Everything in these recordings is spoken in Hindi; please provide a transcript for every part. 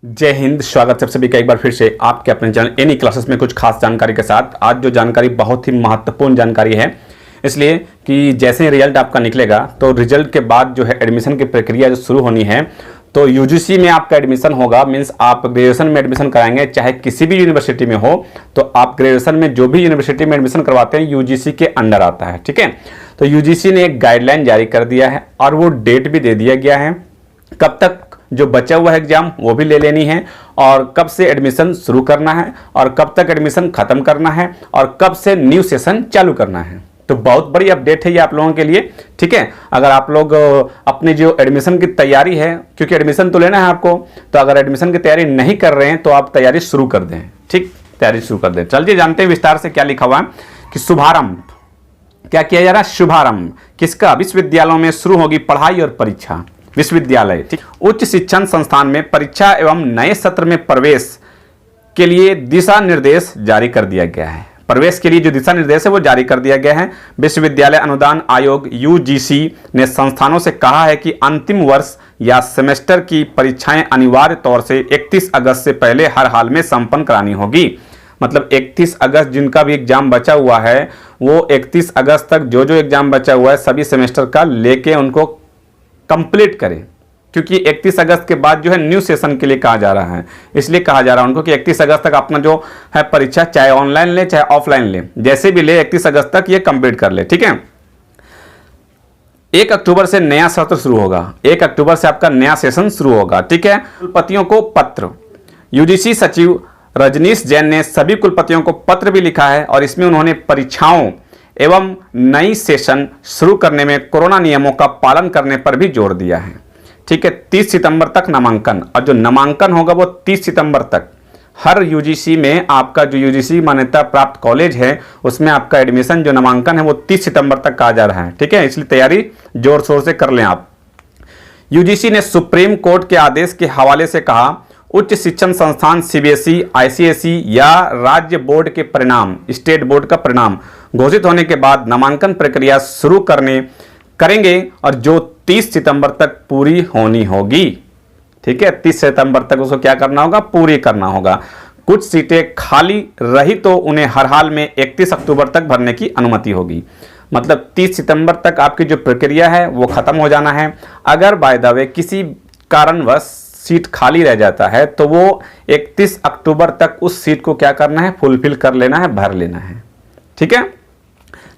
जय हिंद। स्वागत है सभी का एक बार फिर से आपके अपने चैनल एनी क्लासेस में कुछ खास जानकारी के साथ। आज जो जानकारी बहुत ही महत्वपूर्ण जानकारी है, इसलिए कि जैसे ही रिजल्ट आपका निकलेगा तो रिजल्ट के बाद जो है एडमिशन की प्रक्रिया जो शुरू होनी है, तो यूजीसी में आपका एडमिशन होगा। मीन्स आप ग्रेजुएशन में एडमिशन कराएंगे, चाहे किसी भी यूनिवर्सिटी में हो, तो आप ग्रेजुएशन में जो भी यूनिवर्सिटी में एडमिशन करवाते हैं यूजीसी के अंडर आता है। ठीक है, तो यूजीसी ने एक गाइडलाइन जारी कर दिया है और वो डेट भी दे दिया गया है कब तक जो बचा हुआ है एग्जाम वो भी ले लेनी है, और कब से एडमिशन शुरू करना है और कब तक एडमिशन खत्म करना है और कब से न्यू सेशन चालू करना है। तो बहुत बड़ी अपडेट है ये आप लोगों के लिए। ठीक है, अगर आप लोग अपनी जो एडमिशन की तैयारी है, क्योंकि एडमिशन तो लेना है आपको, तो अगर एडमिशन की तैयारी नहीं कर रहे हैं तो आप तैयारी शुरू कर दें। ठीक, तैयारी शुरू कर दें। चलिए जानते हैं विस्तार से क्या लिखा हुआ है कि शुभारंभ क्या किया जा रहा है। शुभारंभ किसका? विश्वविद्यालयों में शुरू होगी पढ़ाई और परीक्षा। विश्वविद्यालय, ठीक, उच्च शिक्षण संस्थान में परीक्षा एवं नए सत्र में प्रवेश के लिए दिशा निर्देश जारी कर दिया गया है। प्रवेश के लिए जो दिशा निर्देश है वो जारी कर दिया गया है। विश्वविद्यालय अनुदान आयोग यूजीसी ने संस्थानों से कहा है कि अंतिम वर्ष या सेमेस्टर की परीक्षाएं अनिवार्य तौर से 31 अगस्त से पहले हर हाल में संपन्न करानी होगी। मतलब 31 अगस्त जिनका भी एग्जाम बचा हुआ है, वो 31 अगस्त तक जो जो एग्जाम बचा हुआ है सभी सेमेस्टर का लेके उनको कंप्लीट करें, क्योंकि 31 अगस्त के बाद जो है न्यू सेशन के लिए कहा जा रहा है। इसलिए कहा जा रहा है उनको कि 31 अगस्त तक अपना जो है परीक्षा चाहे ऑनलाइन ले चाहे ऑफलाइन ले, जैसे भी ले 31 अगस्त तक ये कंप्लीट कर ले। ठीक है, 1 अक्टूबर से नया सत्र शुरू होगा। 1 अक्टूबर से आपका नया सेशन शुरू होगा। ठीक है, कुलपतियों को पत्र, यूजीसी सचिव रजनीश जैन ने सभी कुलपतियों को पत्र भी लिखा है और इसमें उन्होंने परीक्षाओं एवं नई सेशन शुरू करने में कोरोना नियमों का पालन करने पर भी जोर दिया है। ठीक है, 30 सितंबर तक नामांकन, और जो नामांकन होगा वो 30 सितंबर तक। हर यूजीसी में आपका जो यूजीसी मान्यता प्राप्त कॉलेज है उसमें आपका एडमिशन जो नामांकन है वो 30 सितंबर तक कहा जा रहा है। ठीक है, इसलिए तैयारी जोर शोर से कर लें आप। यूजीसी ने सुप्रीम कोर्ट के आदेश के हवाले से कहा, उच्च शिक्षण संस्थान सीबीएसई, आईसीएसई या राज्य बोर्ड के परिणाम, स्टेट बोर्ड का परिणाम घोषित होने के बाद नामांकन प्रक्रिया शुरू करेंगे और जो 30 सितंबर तक पूरी होनी होगी। ठीक है, 30 सितंबर तक उसको क्या करना होगा? पूरी करना होगा। कुछ सीटें खाली रही तो उन्हें हर हाल में 31 अक्टूबर तक भरने की अनुमति होगी। मतलब 30 सितंबर तक आपकी जो प्रक्रिया है वो खत्म हो जाना है। अगर बाय द वे किसी कारणवश सीट खाली रह जाता है तो वो 31 अक्टूबर तक उस सीट को क्या करना है? फुलफिल कर लेना है, भर लेना है। ठीक है,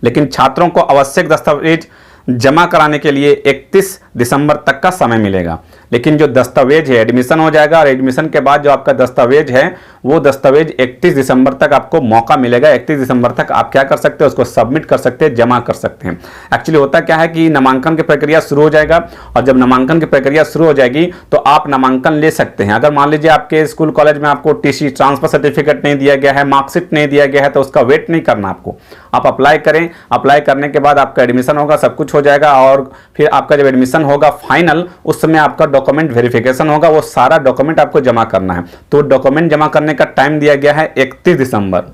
लेकिन छात्रों को आवश्यक दस्तावेज जमा कराने के लिए 31 दिसंबर तक का समय मिलेगा। लेकिन जो दस्तावेज है एडमिशन हो जाएगा और एडमिशन के बाद जो आपका दस्तावेज है वो दस्तावेज 31 दिसंबर तक आपको मौका मिलेगा। 31 दिसंबर तक आप क्या कर सकते हैं? उसको सबमिट कर सकते हैं, जमा कर सकते हैं। एक्चुअली होता क्या है कि नामांकन की प्रक्रिया शुरू हो जाएगा और जब नामांकन की प्रक्रिया शुरू हो जाएगी तो आप नामांकन ले सकते हैं। अगर मान लीजिए आपके स्कूल कॉलेज में आपको टीसी ट्रांसफर सर्टिफिकेट नहीं दिया गया है, मार्कशीट नहीं दिया गया है, तो उसका वेट नहीं करना आपको। आप अप्लाई करें, अप्लाई करने के बाद आपका एडमिशन होगा, सब कुछ हो जाएगा और फिर आपका जब एडमिशन होगा फाइनल, उस समय आपका डॉक्यूमेंट वेरिफिकेशन होगा। वो सारा डॉक्यूमेंट आपको जमा करना है। तो डॉक्यूमेंट जमा करने का टाइम दिया गया है 31 दिसंबर।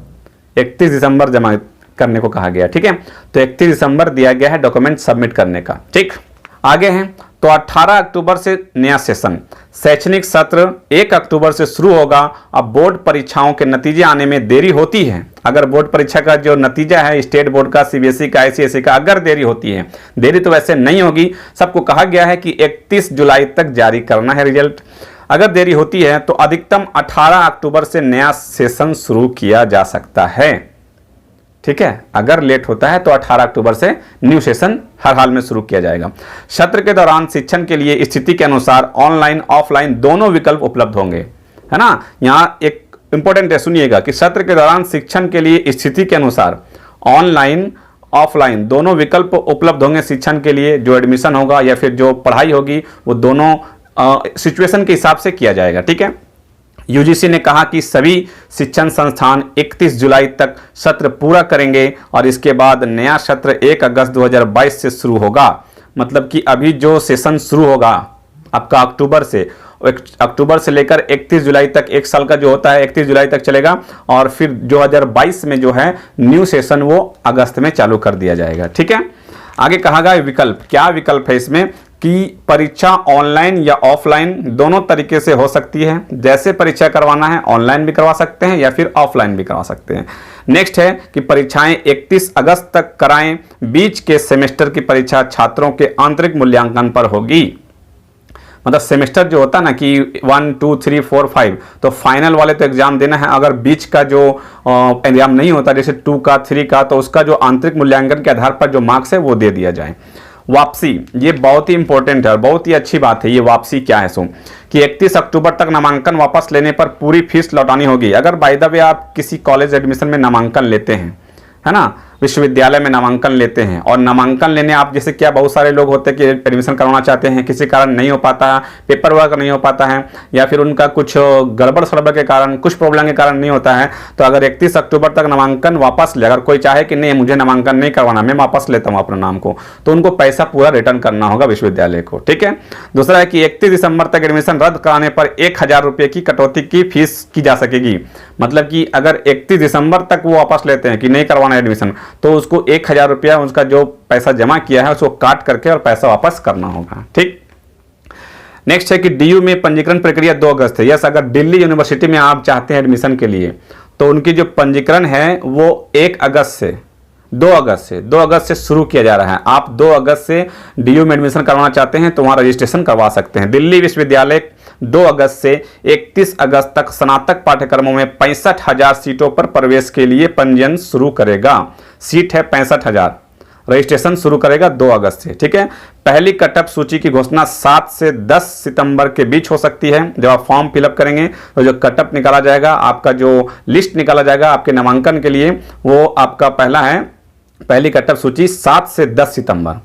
31 दिसंबर जमा करने को कहा गया। ठीक है, तो 31 दिसंबर दिया गया है डॉक्यूमेंट सबमिट करने का। ठीक, आगे हैं तो 18 अक्टूबर से नया सेशन। शैक्षणिक सत्र 1 अक्टूबर से शुरू होगा। अब बोर्ड परीक्षाओं के नतीजे आने में देरी होती है। अगर बोर्ड परीक्षा का जो नतीजा है स्टेट बोर्ड का, सीबीएसई का, आईसीएसई का, अगर देरी होती है, देरी तो वैसे नहीं होगी, सबको कहा गया है कि 31 जुलाई तक जारी करना है रिजल्ट। अगर देरी होती है तो अधिकतम 18 अक्टूबर से नया सेशन शुरू किया जा सकता है। ठीक है, अगर लेट होता है तो 18 अक्टूबर से न्यू सेशन हर हाल में शुरू किया जाएगा। सत्र के दौरान शिक्षण के लिए स्थिति के अनुसार ऑनलाइन ऑफलाइन दोनों विकल्प उपलब्ध होंगे। है ना, यहाँ एक इंपॉर्टेंट है, सुनिएगा कि सत्र के दौरान शिक्षण के लिए स्थिति के अनुसार ऑनलाइन ऑफलाइन दोनों विकल्प उपलब्ध होंगे। शिक्षण के लिए जो एडमिशन होगा या फिर जो पढ़ाई होगी वो दोनों सिचुएशन के हिसाब से किया जाएगा। ठीक है, यूजीसी ने कहा कि सभी शिक्षण संस्थान 31 जुलाई तक सत्र पूरा करेंगे और इसके बाद नया सत्र 1 अगस्त 2022 से शुरू होगा। मतलब कि अभी जो सेशन शुरू होगा आपका अक्टूबर से लेकर 31 जुलाई तक, एक साल का जो होता है 31 जुलाई तक चलेगा और फिर 2022 में जो है न्यू सेशन वो अगस्त में चालू कर दिया जाएगा। ठीक है, आगे कहा गया विकल्प, क्या विकल्प है इसमें कि परीक्षा ऑनलाइन या ऑफलाइन दोनों तरीके से हो सकती है। जैसे परीक्षा करवाना है ऑनलाइन भी करवा सकते हैं या फिर ऑफलाइन भी करवा सकते हैं। नेक्स्ट है कि परीक्षाएं 31 अगस्त तक कराएं। बीच के सेमेस्टर की परीक्षा छात्रों के आंतरिक मूल्यांकन पर होगी। मतलब सेमेस्टर जो होता है ना कि 1 2 3 4 5, तो फाइनल वाले तो एग्जाम देना है। अगर बीच का जो एग्जाम नहीं होता, जैसे 2 का 3 का, तो उसका जो आंतरिक मूल्यांकन के आधार पर जो मार्क्स है वो दे दिया जाए। वापसी, ये बहुत ही इंपॉर्टेंट है और बहुत ही अच्छी बात है। ये वापसी क्या है सो कि 31 अक्टूबर तक नामांकन वापस लेने पर पूरी फीस लौटानी होगी। अगर बाय द वे आप किसी कॉलेज एडमिशन में नामांकन लेते हैं, है ना, विश्वविद्यालय में नामांकन लेते हैं और नामांकन लेने आप जैसे क्या बहुत सारे लोग होते हैं कि एडमिशन करवाना चाहते हैं, किसी कारण नहीं हो पाता है, पेपर वर्क नहीं हो पाता है या फिर उनका कुछ गड़बड़ सड़बड़ के कारण, कुछ प्रॉब्लम के कारण नहीं होता है। तो अगर 31 अक्टूबर तक नामांकन वापस ले, अगर कोई चाहे कि नहीं मुझे नामांकन नहीं करवाना, मैं वापस लेता हूँ अपने नाम को, तो उनको पैसा पूरा रिटर्न करना होगा विश्वविद्यालय को। ठीक है। दूसरा है कि 31 दिसंबर तक एडमिशन रद्द कराने पर 1000 रुपये की कटौती की फीस की जा सकेगी। मतलब कि अगर 31 दिसंबर तक वो वापस लेते हैं कि नहीं करवाना एडमिशन, तो उसको 1000 रुपया उसका जो पैसा जमा किया है उसको काट करके और पैसा वापस करना होगा। ठीक। नेक्स्ट है कि डीयू में पंजीकरण प्रक्रिया 2 अगस्त है। यस, अगर दिल्ली यूनिवर्सिटी में आप चाहते हैं एडमिशन के लिए, तो उनकी जो पंजीकरण है वो 2 अगस्त से शुरू किया जा रहा है। आप 2 अगस्त से डीयू में एडमिशन करवाना चाहते हैं तो वहां रजिस्ट्रेशन करवा सकते हैं। दिल्ली विश्वविद्यालय 2 अगस्त से 31 अगस्त तक स्नातक पाठ्यक्रमों में 65,000 सीटों पर प्रवेश के लिए पंजीयन शुरू करेगा। सीट है 65,000। रजिस्ट्रेशन शुरू करेगा 2 अगस्त से। ठीक है। पहली कटअप सूची की घोषणा 7 से 10 सितंबर के बीच हो सकती है। जब आप फॉर्म फिलअप करेंगे तो जो कटअप निकाला जाएगा, आपका जो लिस्ट निकाला जाएगा आपके नामांकन के लिए, वो आपका पहली कटअप सूची 7 से 10 सितंबर।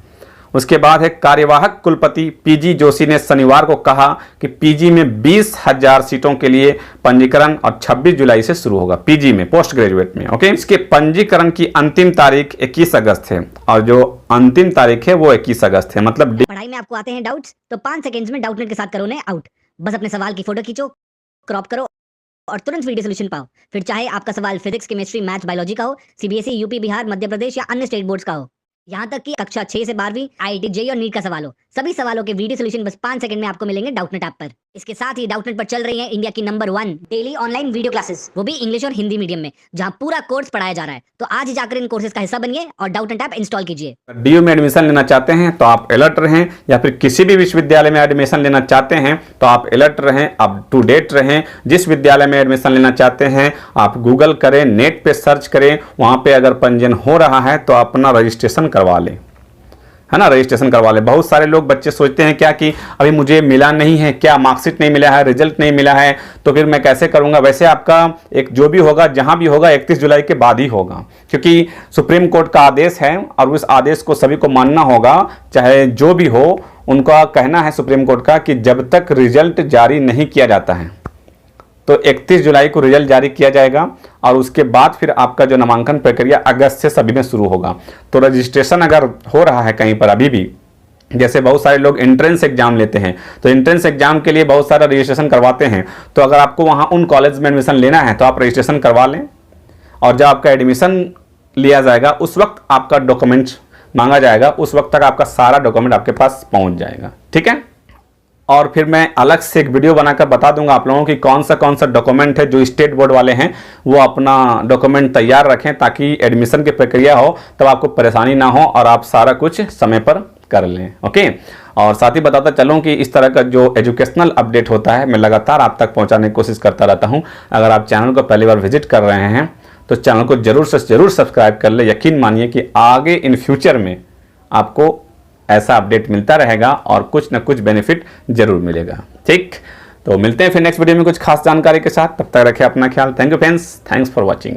उसके बाद है कार्यवाहक कुलपति पीजी जोशी ने शनिवार को कहा कि पीजी में 20,000 सीटों के लिए पंजीकरण और 26 जुलाई से शुरू होगा पीजी में, पोस्ट ग्रेजुएट में। ओके। इसके पंजीकरण की अंतिम तारीख 21 अगस्त है और जो अंतिम तारीख है वो 21 अगस्त है। मतलब पढ़ाई में आपको आते हैं डाउट्स, तो 5 सेकंड्स में डाउटनेट के साथ करो उन्हें आउट। बस अपने सवाल की फोटो खींचो, क्रॉप करो और तुरंत वीडियो सोल्यूशन पाओ। फिर चाहे आपका सवाल फिजिक्स, केमिस्ट्री, मैथ्स, बायोलॉजी का हो, सीबीएसई, यूपी, बिहार, मध्य प्रदेश या अन्य स्टेट बोर्ड्स का हो, यहाँ तक कि कक्षा 6 से 12वीं, आईआईटी, जेईई और नीट का सवाल हो, सभी सवालों के वीडियो सोल्यूशन बस 5 सेकंड में आपको मिलेंगे डाउटनेट ऐप पर। इसके साथ ही डाउटनेट पर चल रही है इंडिया की number 1 daily online video classes, वो भी इंग्लिश और हिंदी मीडियम में, जहाँ पूरा कोर्स पढ़ाया जा रहा है। तो आज ही जाकर इन कोर्सेज का हिस्सा बनिए और डाउटनेट ऐप इंस्टॉल कीजिए। डीयू में एडमिशन लेना चाहते हैं तो आप अलर्ट रहें, या फिर किसी भी विश्वविद्यालय में एडमिशन लेना चाहते हैं तो आप अलर्ट रहें, अप टू डेट रहें। जिस विद्यालय में एडमिशन लेना चाहते हैं आप गूगल करें, नेट पे सर्च करें, वहां पे अगर पंजीयन हो रहा है तो अपना रजिस्ट्रेशन करवा लें, है ना, रजिस्ट्रेशन करवा ले। बहुत सारे लोग बच्चे सोचते हैं क्या कि अभी मुझे मिला नहीं है, क्या मार्कशीट नहीं मिला है, रिजल्ट नहीं मिला है, तो फिर मैं कैसे करूंगा। वैसे आपका एक जो भी होगा, जहां भी होगा 31 जुलाई के बाद ही होगा, क्योंकि सुप्रीम कोर्ट का आदेश है और उस आदेश को सभी को मानना होगा, चाहे जो भी हो। उनका कहना है सुप्रीम कोर्ट का कि जब तक रिजल्ट जारी नहीं किया जाता है तो 31 जुलाई को रिजल्ट जारी किया जाएगा और उसके बाद फिर आपका जो नामांकन प्रक्रिया अगस्त से सभी में शुरू होगा। तो रजिस्ट्रेशन अगर हो रहा है कहीं पर अभी भी, जैसे बहुत सारे लोग एंट्रेंस एग्जाम लेते हैं तो एंट्रेंस एग्जाम के लिए बहुत सारा रजिस्ट्रेशन करवाते हैं, तो अगर आपको वहां उन कॉलेज में एडमिशन लेना है तो आप रजिस्ट्रेशन करवा लें और जब आपका एडमिशन लिया जाएगा उस वक्त आपका डॉक्यूमेंट्स मांगा जाएगा, उस वक्त तक आपका सारा डॉक्यूमेंट आपके पास पहुंच जाएगा। ठीक है। और फिर मैं अलग से एक वीडियो बनाकर बता दूंगा आप लोगों की कौन सा डॉक्यूमेंट है जो स्टेट बोर्ड वाले हैं वो अपना डॉक्यूमेंट तैयार रखें, ताकि एडमिशन की प्रक्रिया हो तब आपको परेशानी ना हो और आप सारा कुछ समय पर कर लें। ओके। और साथ ही बताता चलूं कि इस तरह का जो एजुकेशनल अपडेट होता है मैं लगातार आप तक पहुंचाने की कोशिश करता रहता हूं। अगर आप चैनल को पहली बार विजिट कर रहे हैं तो चैनल को जरूर से जरूर सब्सक्राइब कर ले। यकीन मानिए कि आगे इन फ्यूचर में आपको ऐसा अपडेट मिलता रहेगा और कुछ ना कुछ बेनिफिट जरूर मिलेगा। ठीक, तो मिलते हैं फिर नेक्स्ट वीडियो में कुछ खास जानकारी के साथ। तब तक रखें अपना ख्याल। Thank you friends, thanks for watching.